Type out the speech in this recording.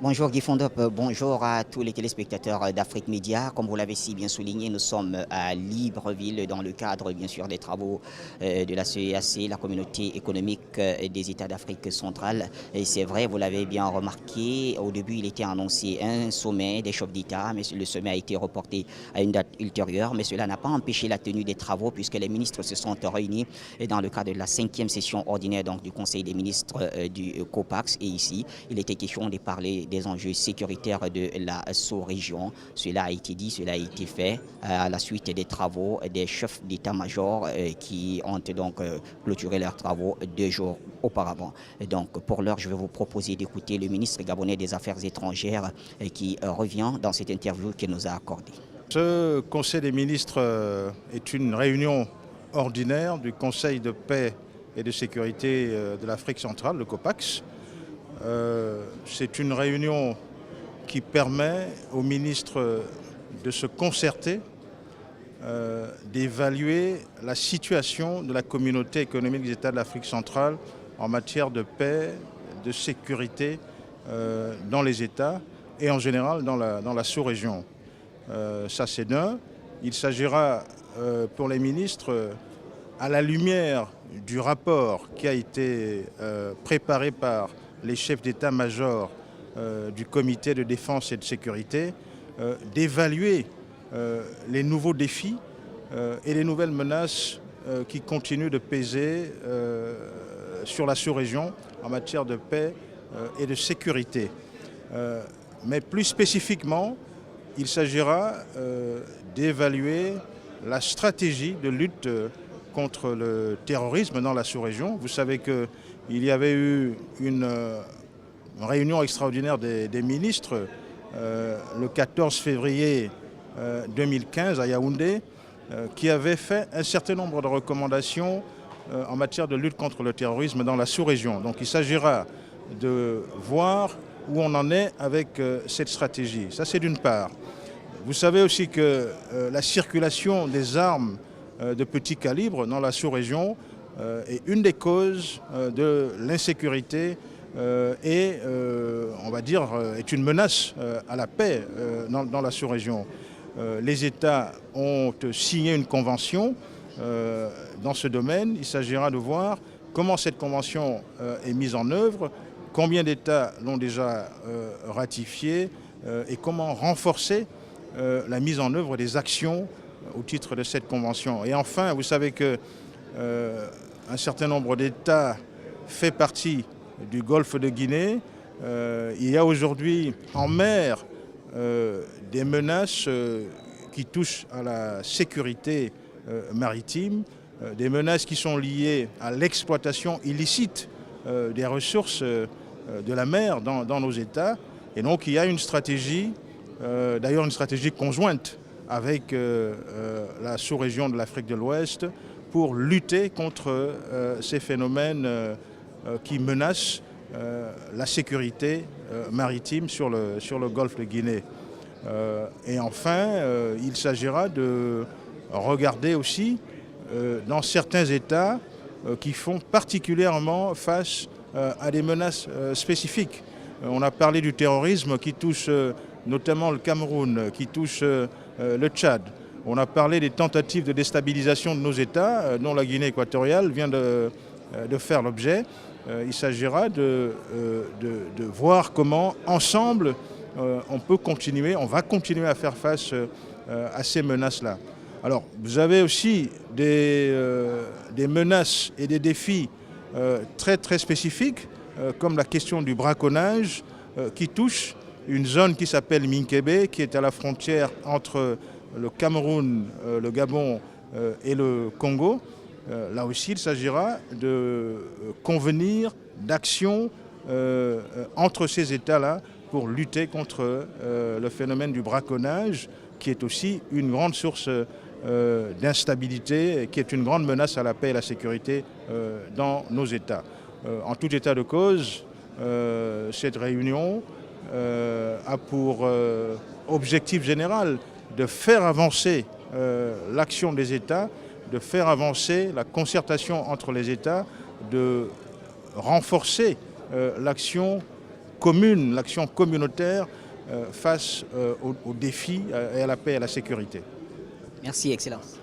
Bonjour Guy Fondop, bonjour à tous les téléspectateurs d'Afrique Média. Comme vous l'avez si bien souligné, nous sommes à Libreville dans le cadre bien sûr des travaux de la CEAC, la communauté économique des États d'Afrique centrale. Et c'est vrai, vous l'avez bien remarqué, au début il était annoncé un sommet des chefs d'État, mais le sommet a été reporté à une date ultérieure. Mais cela n'a pas empêché la tenue des travaux puisque les ministres se sont réunis dans le cadre de la 5e session ordinaire donc, du Conseil des ministres du COPAX. Et ici, il était question de parler des enjeux sécuritaires de la sous-région. Cela a été dit, cela a été fait à la suite des travaux des chefs d'état-major qui ont donc clôturé leurs travaux 2 jours auparavant. Et donc pour l'heure, je vais vous proposer d'écouter le ministre gabonais des Affaires étrangères qui revient dans cette interview qu'il nous a accordée. Ce Conseil des ministres est une réunion ordinaire du Conseil de paix et de sécurité de l'Afrique centrale, le COPAX. C'est une réunion qui permet aux ministres de se concerter, d'évaluer la situation de la communauté économique des États de l'Afrique centrale en matière de paix, de sécurité dans les États et en général dans la sous-région. Ça c'est d'un. Il s'agira pour les ministres, à la lumière du rapport qui a été préparé par les chefs d'état-major du comité de défense et de sécurité, d'évaluer les nouveaux défis et les nouvelles menaces qui continuent de peser sur la sous-région en matière de paix et de sécurité. Mais plus spécifiquement, il s'agira d'évaluer la stratégie de lutte contre le terrorisme dans la sous-région. Vous savez qu'il y avait eu une réunion extraordinaire des ministres le 14 février 2015 à Yaoundé qui avait fait un certain nombre de recommandations en matière de lutte contre le terrorisme dans la sous-région. Donc il s'agira de voir où on en est avec cette stratégie. Ça, c'est d'une part. Vous savez aussi que la circulation des armes de petit calibre dans la sous-région est une des causes de l'insécurité et, on va dire, est une menace à la paix dans la sous-région. Les États ont signé une convention dans ce domaine. Il s'agira de voir comment cette convention est mise en œuvre, combien d'États l'ont déjà ratifiée et comment renforcer la mise en œuvre des actions au titre de cette convention. Et enfin, vous savez qu'un certain nombre d'États fait partie du Golfe de Guinée. Il y a aujourd'hui en mer des menaces qui touchent à la sécurité maritime, des menaces qui sont liées à l'exploitation illicite des ressources de la mer dans nos États. Et donc il y a une stratégie, d'ailleurs une stratégie conjointe avec la sous-région de l'Afrique de l'Ouest pour lutter contre ces phénomènes qui menacent la sécurité maritime sur le golfe de Guinée. Et enfin, il s'agira de regarder aussi dans certains États qui font particulièrement face à des menaces spécifiques. On a parlé du terrorisme qui touche notamment le Cameroun, qui touche le Tchad. On a parlé des tentatives de déstabilisation de nos États, dont la Guinée équatoriale vient de faire l'objet. Il s'agira de voir comment, ensemble, on va continuer à faire face à ces menaces-là. Alors, vous avez aussi des menaces et des défis très très spécifiques, comme la question du braconnage, qui touche une zone qui s'appelle Minkébé, qui est à la frontière entre le Cameroun, le Gabon et le Congo. Là aussi, il s'agira de convenir d'actions entre ces États-là pour lutter contre le phénomène du braconnage, qui est aussi une grande source d'instabilité, qui est une grande menace à la paix et à la sécurité dans nos États. En tout état de cause, cette réunion a pour objectif général de faire avancer l'action des États, de faire avancer la concertation entre les États, de renforcer l'action commune, l'action communautaire face aux défis et à la paix et à la sécurité. Merci, Excellence.